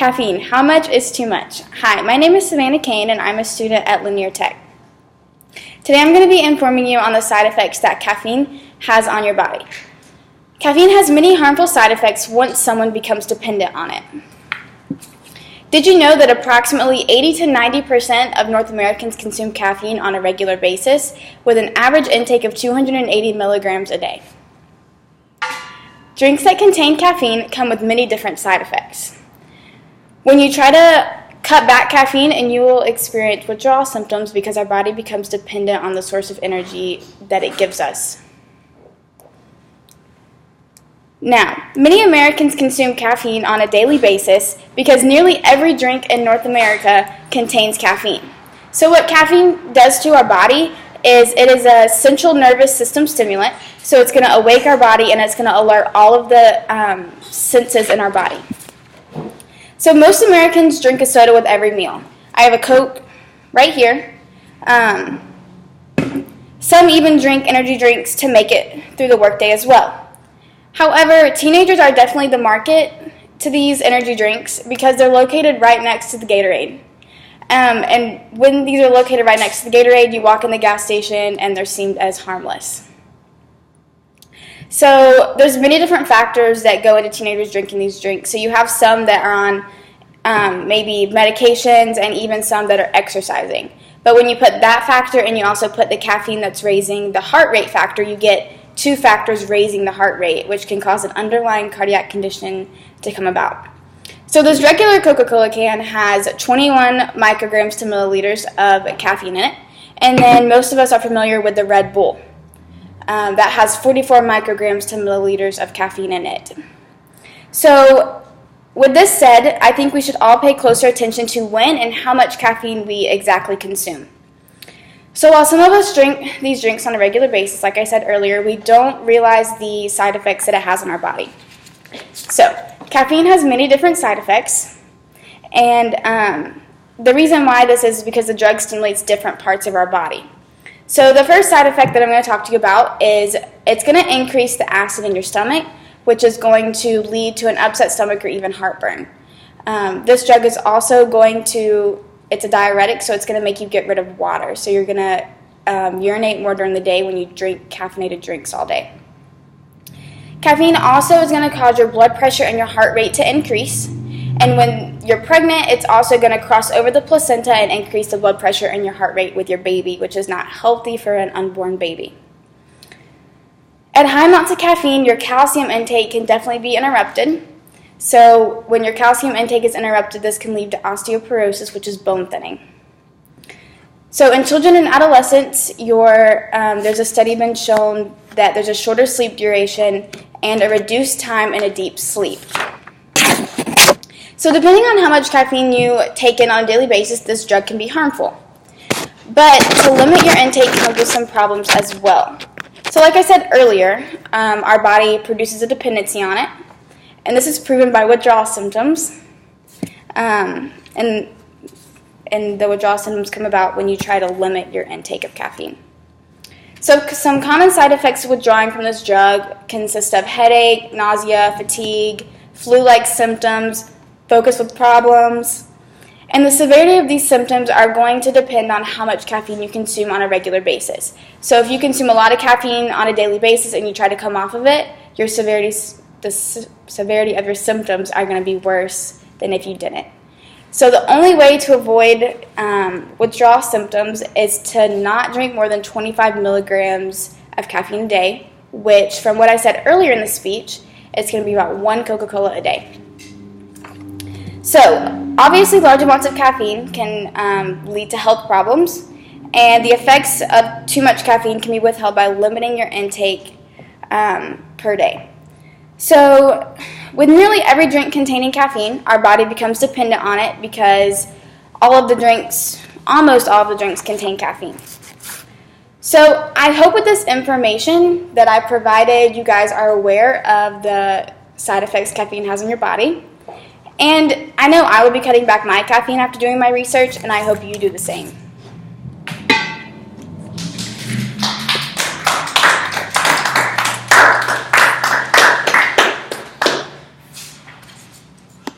Caffeine, how much is too much? Hi, my name is Savannah Kane and I'm a student at Linear Tech. Today I'm going to be informing you on the side effects that caffeine has on your body. Caffeine has many harmful side effects once someone becomes dependent on it. Did you know that approximately 80 to 90% of North Americans consume caffeine on a regular basis with an average intake of 280 milligrams a day? Drinks that contain caffeine come with many different side effects. When you try to cut back caffeine, and you will experience withdrawal symptoms because our body becomes dependent on the source of energy that it gives us. Now, many Americans consume caffeine on a daily basis because nearly every drink in North America contains caffeine. So what caffeine does to our body is it is a central nervous system stimulant, so it's going to awake our body and it's going to alert all of the senses in our body. So most Americans drink a soda with every meal. I have a Coke right here. Some even drink energy drinks to make it through the workday as well. However, teenagers are definitely the market to these energy drinks because they're located right next to the Gatorade. And when these are located right next to the Gatorade, you walk in the gas station and they're seen as harmless. So there's many different factors that go into teenagers drinking these drinks. So you have some that are on maybe medications and even some that are exercising. But when you put that factor and you also put the caffeine that's raising the heart rate factor, you get two factors raising the heart rate, which can cause an underlying cardiac condition to come about. So this regular Coca-Cola can has 21 micrograms to milliliters of caffeine in it. And then most of us are familiar with the Red Bull. That has 44 micrograms to milliliters of caffeine in it. So with this said, I think we should all pay closer attention to when and how much caffeine we exactly consume. So while some of us drink these drinks on a regular basis, like I said earlier, we don't realize the side effects that it has on our body. So caffeine has many different side effects, and the reason why this is because the drug stimulates different parts of our body. So the first side effect that I'm going to talk to you about is it's going to increase the acid in your stomach, which is going to lead to an upset stomach or even heartburn. This drug is also it's a diuretic, so it's going to make you get rid of water. So you're going to urinate more during the day when you drink caffeinated drinks all day. Caffeine also is going to cause your blood pressure and your heart rate to increase. And when you're pregnant, it's also going to cross over the placenta and increase the blood pressure and your heart rate with your baby, which is not healthy for an unborn baby. At high amounts of caffeine, your calcium intake can definitely be interrupted. So when your calcium intake is interrupted, this can lead to osteoporosis, which is bone thinning. So in children and adolescents, there's a study been shown that there's a shorter sleep duration and a reduced time in a deep sleep. So depending on how much caffeine you take in on a daily basis, this drug can be harmful. But to limit your intake comes with some problems as well. So like I said earlier, our body produces a dependency on it, and this is proven by withdrawal symptoms. And the withdrawal symptoms come about when you try to limit your intake of caffeine. So some common side effects of withdrawing from this drug consist of headache, nausea, fatigue, flu-like symptoms, focus with problems, and the severity of these symptoms are going to depend on how much caffeine you consume on a regular basis. So if you consume a lot of caffeine on a daily basis and you try to come off of it, the severity of your symptoms are going to be worse than if you didn't. So the only way to avoid withdrawal symptoms is to not drink more than 25 milligrams of caffeine a day, which from what I said earlier in the speech, it's going to be about 1 Coca-Cola a day. So, obviously large amounts of caffeine can lead to health problems, and the effects of too much caffeine can be withheld by limiting your intake per day. So, with nearly every drink containing caffeine, our body becomes dependent on it because almost all of the drinks contain caffeine. So, I hope with this information that I provided, you guys are aware of the side effects caffeine has on your body. And I know I will be cutting back my caffeine after doing my research, and I hope you do the same.